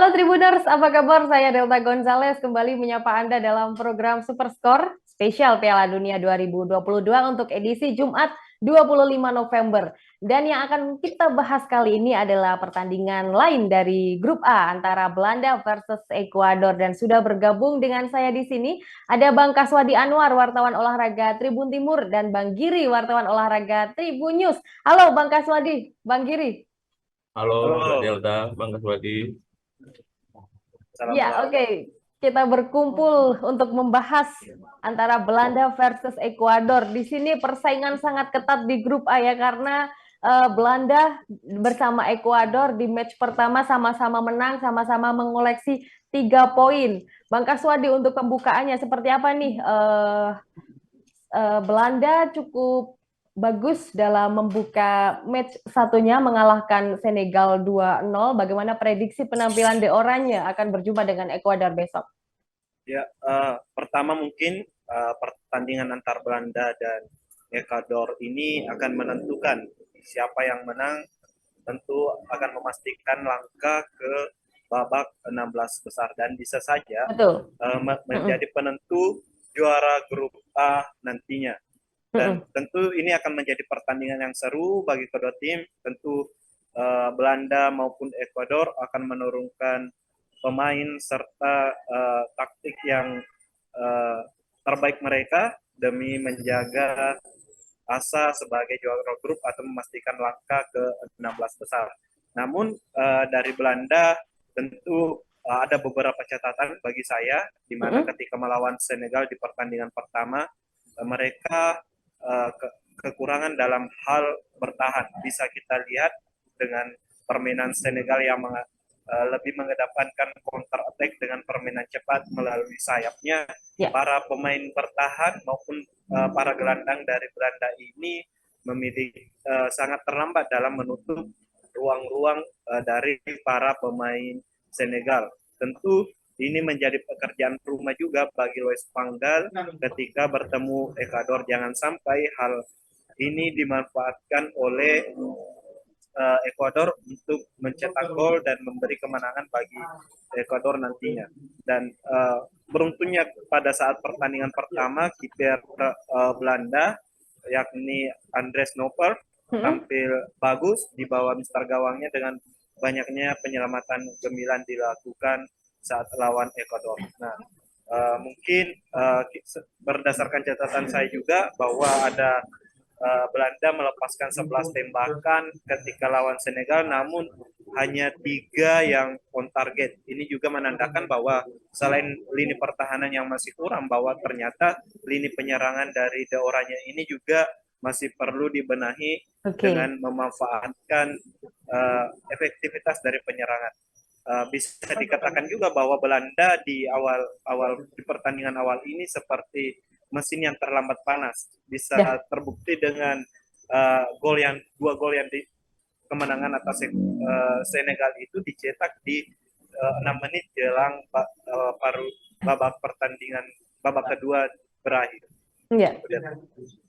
Halo Tribuners, apa kabar? Saya Delta Gonzales kembali menyapa Anda dalam program Super Score spesial Piala Dunia 2022 untuk edisi Jumat 25 November. Dan yang akan kita bahas kali ini adalah pertandingan lain dari Grup A antara Belanda versus Ekuador. Dan sudah bergabung dengan saya di sini ada Bang Kaswadi Anwar, wartawan olahraga Tribun Timur, dan Bang Giri, wartawan olahraga Tribun News. Halo Bang Kaswadi, Bang Giri. Halo Mbak Halo, Delta, Bang Kaswadi. salam Ya, olahraga. oke. Kita berkumpul untuk membahas antara Belanda versus Ekuador. Di sini persaingan sangat ketat di grup A ya, karena Belanda bersama Ekuador di match pertama sama-sama menang, sama-sama mengoleksi 3 poin. Bang Kaswadi, untuk pembukaannya seperti apa nih? Belanda cukup bagus dalam membuka match satunya mengalahkan Senegal 2-0. Bagaimana prediksi penampilan De Oranje akan berjumpa dengan Ekuador besok? Ya, pertama mungkin pertandingan antar Belanda dan Ekuador ini akan menentukan siapa yang menang. Tentu akan memastikan langkah ke babak 16 besar dan bisa saja Betul. menjadi penentu juara grup A nantinya. Dan tentu ini akan menjadi pertandingan yang seru bagi kedua tim. Tentu Belanda maupun Ekuador akan menurunkan pemain serta taktik yang terbaik mereka demi menjaga asa sebagai juara grup atau memastikan langkah ke 16 besar. Namun dari Belanda tentu ada beberapa catatan bagi saya, di mana ketika melawan Senegal di pertandingan pertama mereka kekurangan dalam hal bertahan. Bisa kita lihat dengan permainan Senegal yang lebih mengedepankan counter attack dengan permainan cepat melalui sayapnya. Ya. Para pemain bertahan maupun para gelandang dari Belanda ini memiliki sangat terlambat dalam menutup ruang-ruang dari para pemain Senegal. Tentu ini menjadi pekerjaan rumah juga bagi Luis Panggal ketika bertemu Ekuador. Jangan sampai hal ini dimanfaatkan oleh Ekuador untuk mencetak gol dan memberi kemenangan bagi Ekuador nantinya. Dan beruntungnya pada saat pertandingan pertama kiper Belanda yakni Andres Noper tampil bagus di bawah mister gawangnya dengan banyaknya penyelamatan gemilang dilakukan saat lawan Ekuador. Nah, mungkin berdasarkan catatan saya juga bahwa ada Belanda melepaskan 11 tembakan ketika lawan Senegal, namun hanya 3 yang on target. Ini juga menandakan bahwa selain lini pertahanan yang masih kurang, bahwa ternyata lini penyerangan dari De Oranje ini juga masih perlu dibenahi dengan memanfaatkan efektivitas dari penyerangan. Bisa dikatakan juga bahwa Belanda di di pertandingan awal ini seperti mesin yang terlambat panas. Bisa terbukti dengan dua gol yang di kemenangan atas Senegal itu dicetak di 6 menit jelang babak pertandingan babak kedua berakhir. Ya,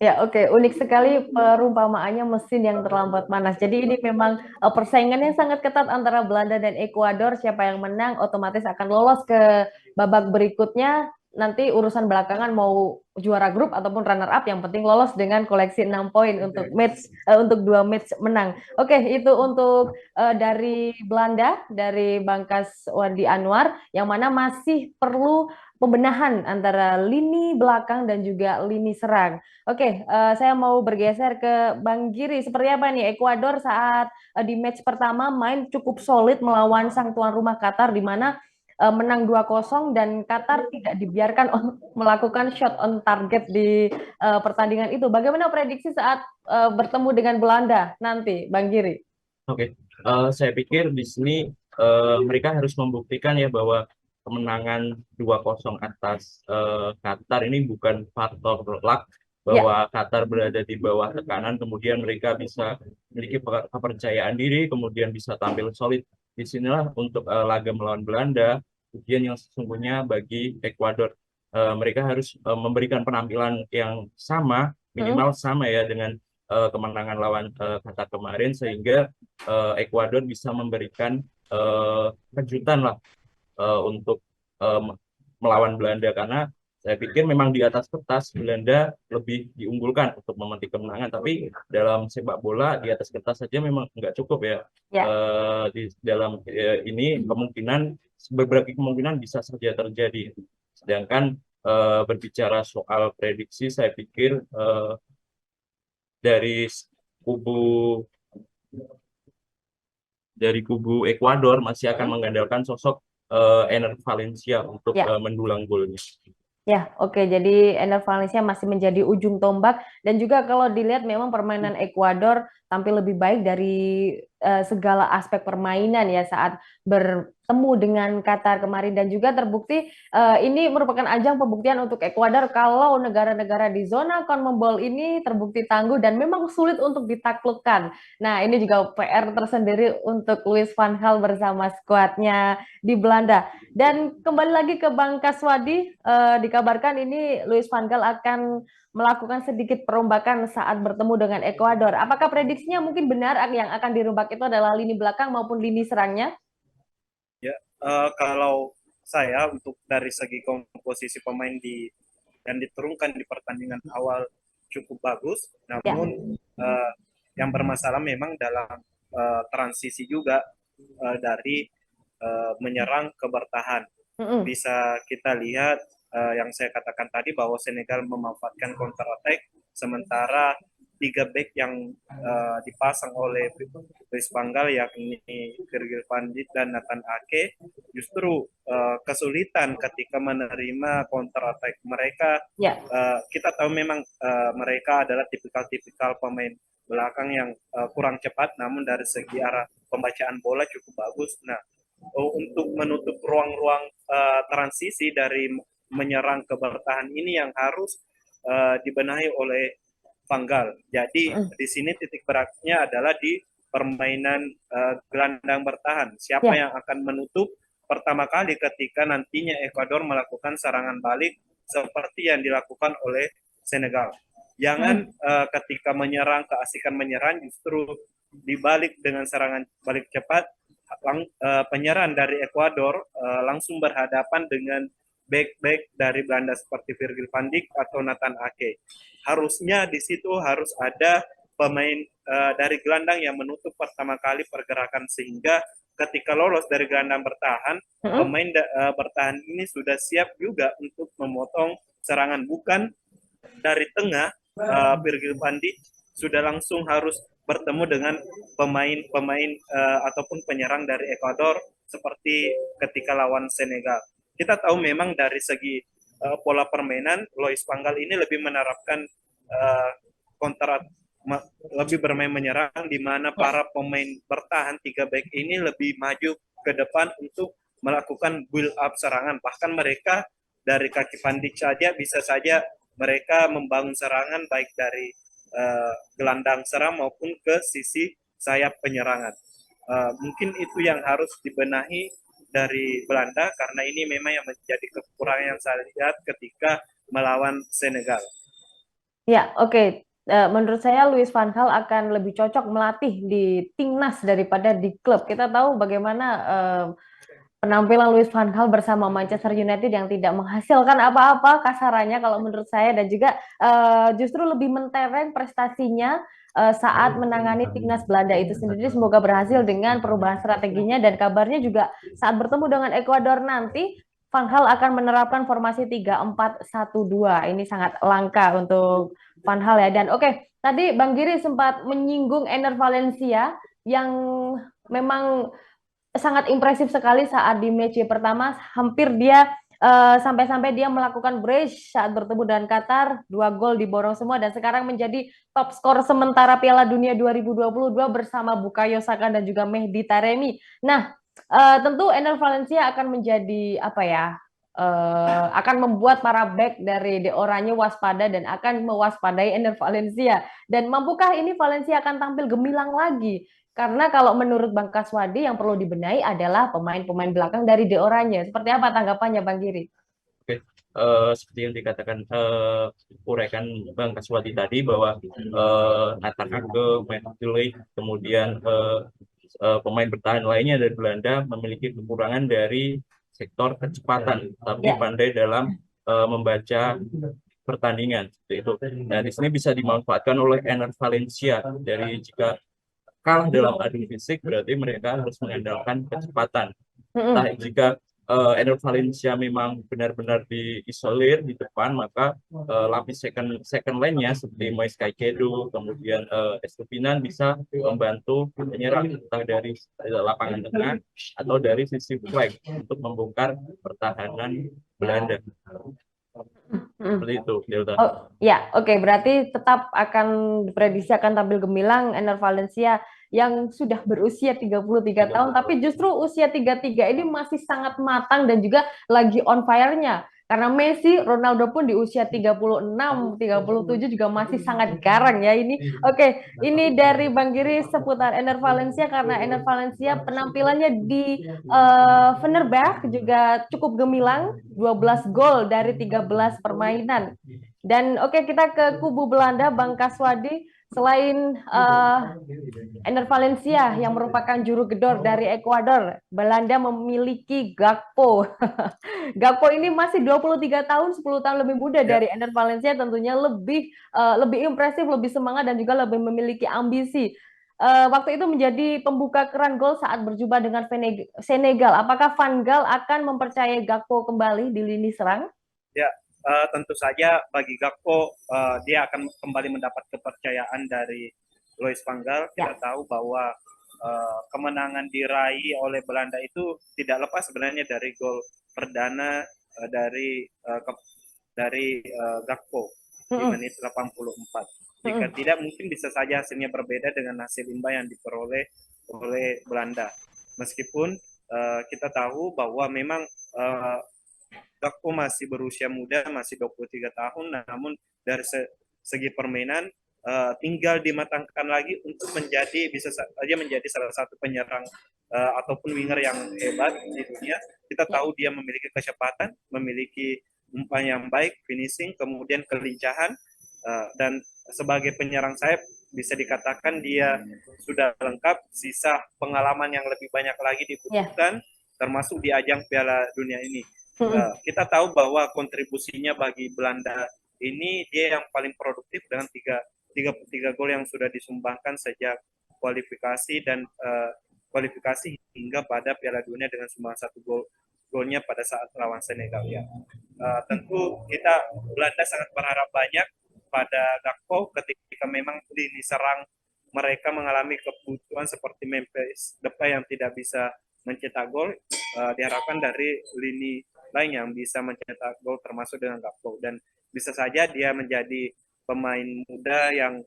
ya, oke. Unik sekali perumpamaannya mesin yang terlambat panas. Jadi ini memang persaingannya sangat ketat antara Belanda dan Ekuador. Siapa yang menang otomatis akan lolos ke babak berikutnya. Nanti urusan belakangan mau juara grup ataupun runner up, yang penting lolos dengan koleksi 6 poin untuk untuk 2 match menang. Oke, itu untuk dari Belanda, dari Bangkas Wadi Anwar, yang mana masih perlu pembenahan antara lini belakang dan juga lini serang. Oke, saya mau bergeser ke Bang Giri. Seperti apa nih Ekuador saat di match pertama main cukup solid melawan sang tuan rumah Qatar, di mana menang 2-0 dan Qatar tidak dibiarkan melakukan shot on target di pertandingan itu. Bagaimana prediksi saat bertemu dengan Belanda nanti, Bang Giri? Oke, saya pikir di sini mereka harus membuktikan ya bahwa kemenangan 2-0 atas Qatar ini bukan faktor luck, bahwa Qatar berada di bawah tekanan, kemudian mereka bisa memiliki kepercayaan diri, kemudian bisa tampil solid. Disinilah untuk laga melawan Belanda, ujian yang sesungguhnya bagi Ekuador. Mereka harus memberikan penampilan yang sama, minimal sama ya dengan kemenangan lawan Qatar kemarin, sehingga Ekuador bisa memberikan kejutan lah untuk melawan Belanda, karena saya pikir memang di atas kertas Belanda lebih diunggulkan untuk memetik kemenangan, tapi dalam sepak bola di atas kertas saja memang nggak cukup ya. Ya. Di dalam ini beberapa kemungkinan bisa saja terjadi. Sedangkan berbicara soal prediksi, saya pikir dari kubu kubu Ekuador masih akan mengandalkan sosok Ener Valencia untuk Ya. mendulang golnya. Ya, oke. Jadi Enner Valencia masih menjadi ujung tombak, dan juga kalau dilihat memang permainan Ekuador tampil lebih baik dari segala aspek permainan ya saat bertemu dengan Qatar kemarin, dan juga terbukti ini merupakan ajang pembuktian untuk Ekuador kalau negara-negara di zona CONMEBOL ini terbukti tangguh dan memang sulit untuk ditaklukkan. Nah, ini juga PR tersendiri untuk Louis van Gaal bersama skuadnya di Belanda. Dan kembali lagi ke Bang Kaswadi, dikabarkan ini Louis van Gaal akan melakukan sedikit perombakan saat bertemu dengan Ekuador. Apakah prediksinya mungkin benar yang akan dirombak itu adalah lini belakang maupun lini serangnya? Ya, kalau saya untuk dari segi komposisi pemain yang diturunkan di pertandingan awal cukup bagus, namun yang bermasalah memang dalam transisi juga dari menyerang ke bertahan. Bisa kita lihat yang saya katakan tadi bahwa Senegal memanfaatkan counter attack, sementara 3 back yang dipasang oleh Luis van Gaal yakni Virgil van Dijk dan Nathan Ake justru kesulitan ketika menerima counter attack mereka. Kita tahu memang mereka adalah tipikal pemain belakang yang kurang cepat, namun dari segi arah pembacaan bola cukup bagus. Nah, untuk menutup ruang-ruang transisi dari menyerang ke bertahan ini yang harus dibenahi oleh Van Gaal. Jadi di sini titik beratnya adalah di permainan gelandang bertahan. Siapa yang akan menutup pertama kali ketika nantinya Ekuador melakukan serangan balik seperti yang dilakukan oleh Senegal. Jangan ketika menyerang keasikan menyerang justru dibalik dengan serangan balik cepat, penyerang dari Ekuador langsung berhadapan dengan back dari Belanda seperti Virgil van Dijk atau Nathan Ake. Harusnya di situ harus ada pemain dari gelandang yang menutup pertama kali pergerakan, sehingga ketika lolos dari gelandang bertahan, pemain bertahan ini sudah siap juga untuk memotong serangan, bukan dari tengah Virgil van Dijk sudah langsung harus bertemu dengan pemain ataupun penyerang dari Ekuador seperti ketika lawan Senegal. Kita tahu memang dari segi pola permainan Louis van Gaal ini lebih menerapkan lebih bermain menyerang, di mana para pemain bertahan 3 back ini lebih maju ke depan untuk melakukan build up serangan. Bahkan mereka dari kaki Van Dijk saja bisa saja mereka membangun serangan baik dari gelandang serang maupun ke sisi sayap penyerangan. Mungkin itu yang harus dibenahi dari Belanda, karena ini memang yang menjadi kekurangan yang saya lihat ketika melawan Senegal. Ya, oke. Menurut saya Louis van Gaal akan lebih cocok melatih di timnas daripada di klub. Kita tahu bagaimana penampilan Louis van Gaal bersama Manchester United yang tidak menghasilkan apa-apa kasarannya kalau menurut saya, dan juga justru lebih mentereng prestasinya saat menangani timnas Belanda itu sendiri. Semoga berhasil dengan perubahan strateginya, dan kabarnya juga saat bertemu dengan Ekuador nanti Van Gaal akan menerapkan formasi 3-4-1-2. Ini sangat langka untuk Van Gaal ya. Dan tadi Bang Giri sempat menyinggung Ener Valencia yang memang sangat impresif sekali saat di match pertama. Hampir dia sampai-sampai dia melakukan brace saat bertemu dengan Qatar, 2 gol diborong semua, dan sekarang menjadi top skor sementara Piala Dunia 2022 bersama Bukayo Saka dan juga Mehdi Taremi. Nah, tentu Ener Valencia akan menjadi akan membuat para back dari De Oranje waspada dan akan mewaspadai Ener Valencia. Dan mampukah ini Valencia akan tampil gemilang lagi? Karena kalau menurut Bang Kaswadi yang perlu dibenahi adalah pemain-pemain belakang dari De Oranje. Seperti apa tanggapannya Bang Giri? Oke, seperti yang dikatakan uraikan Bang Kaswadi tadi bahwa Nathan Ake, Matt Gully, kemudian pemain bertahan lainnya dari Belanda memiliki kekurangan dari sektor kecepatan, tapi Ya. pandai dalam membaca pertandingan seperti itu. Nah, di sini bisa dimanfaatkan oleh Ener Valencia dari jika kalah dalam adu fisik berarti mereka harus mengandalkan kecepatan. Nah, jika Ener Valencia memang benar-benar diisolir di depan, maka lapis second line-nya seperti Moise Caicedo, kemudian Estupinan bisa membantu menyerang entah dari lapangan tengah atau dari sisi flank untuk membongkar pertahanan Belanda. Seperti itu, Delta. Oh ya, oke. Berarti tetap akan diprediksi akan tampil gemilang Ener Valencia yang sudah berusia 33 tahun, tapi justru usia 33 ini masih sangat matang dan juga lagi on fire-nya. Karena Messi, Ronaldo pun di usia 36, 37 juga masih sangat garang ya ini. Oke, ini dari Bang Giri seputar Ener Valencia karena Ener Valencia penampilannya di Fenerbahce juga cukup gemilang, 12 gol dari 13 permainan. Dan oke, kita ke kubu Belanda, Bang Kaswadi. Selain Ener Valencia yang merupakan juru gedor dari Ekuador, Belanda memiliki Gakpo. Gakpo ini masih 23 tahun, 10 tahun lebih muda dari Ener Valencia, tentunya lebih impresif, lebih semangat dan juga lebih memiliki ambisi. Waktu itu menjadi pembuka keran gol saat berjumpa dengan Senegal. Apakah Van Gaal akan mempercayai Gakpo kembali di lini serang? Ya, tentu saja bagi Gakpo dia akan kembali mendapat kepercayaan dari Louis van Gaal. Kita tahu bahwa kemenangan diraih oleh Belanda itu tidak lepas sebenarnya dari gol perdana dari Gakpo di menit 84. Jika tidak, mungkin bisa saja hasilnya berbeda dengan hasil imbang yang diperoleh oleh Belanda. Meskipun kita tahu bahwa memang Gakpo masih berusia muda, masih 23 tahun, namun dari segi permainan tinggal dimatangkan lagi untuk bisa saja menjadi salah satu penyerang ataupun winger yang hebat di dunia. Kita tahu dia memiliki kecepatan, memiliki umpan yang baik, finishing, kemudian kelincahan, dan sebagai penyerang sayap bisa dikatakan dia sudah lengkap. Sisa pengalaman yang lebih banyak lagi dibutuhkan, termasuk di ajang Piala Dunia ini. Kita tahu bahwa kontribusinya bagi Belanda ini dia yang paling produktif dengan tiga gol yang sudah disumbangkan sejak kualifikasi dan kualifikasi hingga pada Piala Dunia dengan sumbangan 1 golnya pada saat lawan Senegal ya. Tentu Belanda sangat berharap banyak pada Gakpo ketika memang lini serang mereka mengalami kebutuhan seperti Memphis Depay yang tidak bisa mencetak gol, diharapkan dari lini lain yang bisa mencetak gol termasuk dengan Gakpo, dan bisa saja dia menjadi pemain muda yang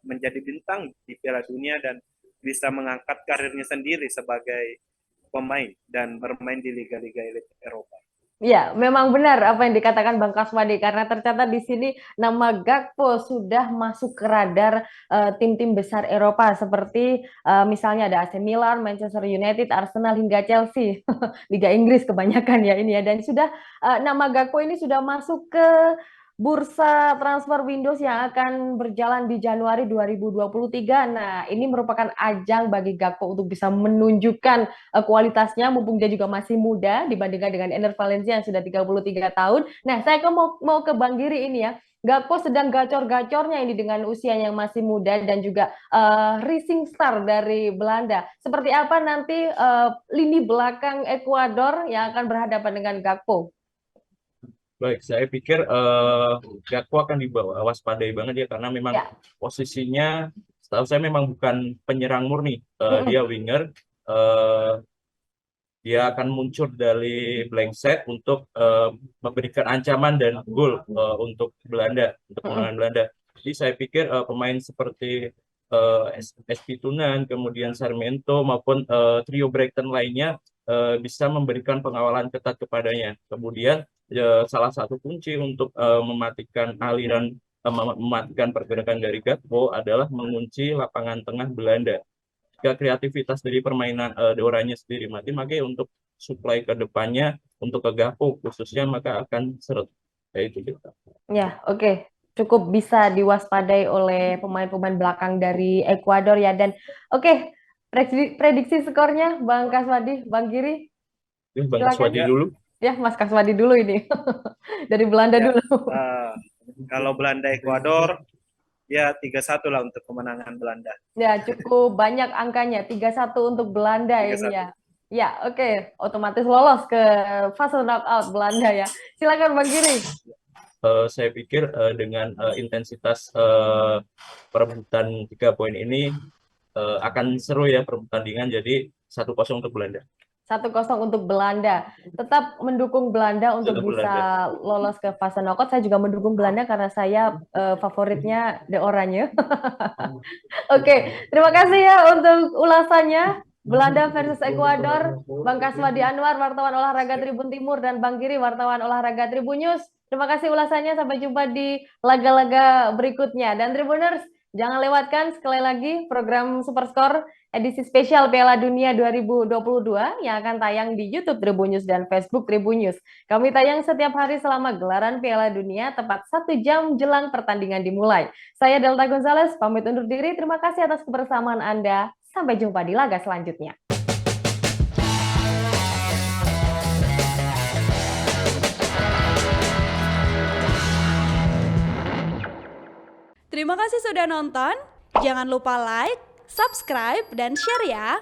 menjadi bintang di Piala Dunia dan bisa mengangkat karirnya sendiri sebagai pemain dan bermain di liga-liga elit Eropa. Ya, memang benar apa yang dikatakan Bang Kaswadi karena tercatat di sini nama Gakpo sudah masuk ke radar tim-tim besar Eropa seperti misalnya ada AC Milan, Manchester United, Arsenal hingga Chelsea. Liga Inggris kebanyakan ya ini ya, dan sudah nama Gakpo ini sudah masuk ke bursa transfer Windows yang akan berjalan di Januari 2023. Nah, ini merupakan ajang bagi Gakpo untuk bisa menunjukkan kualitasnya mumpung dia juga masih muda dibandingkan dengan Ener Valencia yang sudah 33 tahun. Nah, saya mau ke Bang Giri ini ya. Gakpo sedang gacor-gacornya ini dengan usia yang masih muda dan juga rising star dari Belanda. Seperti apa nanti lini belakang Ekuador yang akan berhadapan dengan Gakpo? Baik, saya pikir Gakpo akan dibawa waspadai banget ya karena memang posisinya setahu saya memang bukan penyerang murni, dia winger. Dia akan muncul dari blank set untuk memberikan ancaman dan gol untuk Belanda, untuk kemenangan Belanda. Jadi saya pikir pemain seperti Estupinan, kemudian Sarmiento maupun trio Brighton lainnya bisa memberikan pengawalan ketat kepadanya. Kemudian salah satu kunci untuk mematikan mematikan pergerakan dari Gakpo adalah mengunci lapangan tengah Belanda. Jika kreativitas dari permainan Doranya sendiri mati, maka untuk supply ke depannya untuk ke Gakpo khususnya maka akan seret. Kayak itu kita. Ya, oke. Cukup bisa diwaspadai oleh pemain-pemain belakang dari Ekuador ya. Dan oke, Prediksi skornya Bang Kaswadi, Bang Giri. Bang Silakan. Kaswadi dulu. Ya, Mas Kaswadi dulu ini. Dari Belanda Ya, dulu. kalau Belanda Ekuador ya 3-1 lah untuk kemenangan Belanda. Ya, cukup banyak angkanya. 3-1 untuk Belanda 3-1. ini ya. Ya, oke. Otomatis lolos ke fase knockout Belanda ya. Silakan Bang Giri. Saya pikir dengan intensitas perebutan 3 poin ini akan seru ya pertandingan, jadi 1-0 untuk Belanda. 1-0 untuk Belanda. Tetap mendukung Belanda untuk Untuk bisa lolos ke fase knockout. Saya juga mendukung Belanda karena saya favoritnya The Oranye. Oke, terima kasih ya untuk ulasannya. Belanda versus Ekuador, Bang Kaswadi Anwar, wartawan olahraga Tribun Timur, dan Bang Giri, wartawan olahraga Tribun News. Terima kasih ulasannya, sampai jumpa di laga-laga berikutnya. Dan Tribuners, jangan lewatkan sekali lagi program Superscore edisi spesial Piala Dunia 2022 yang akan tayang di YouTube Tribun News dan Facebook Tribun News. Kami tayang setiap hari selama gelaran Piala Dunia, tepat 1 jam jelang pertandingan dimulai. Saya Delta Gonzalez, pamit undur diri. Terima kasih atas kebersamaan Anda. Sampai jumpa di laga selanjutnya. Terima kasih sudah nonton. Jangan lupa like, subscribe, dan share ya.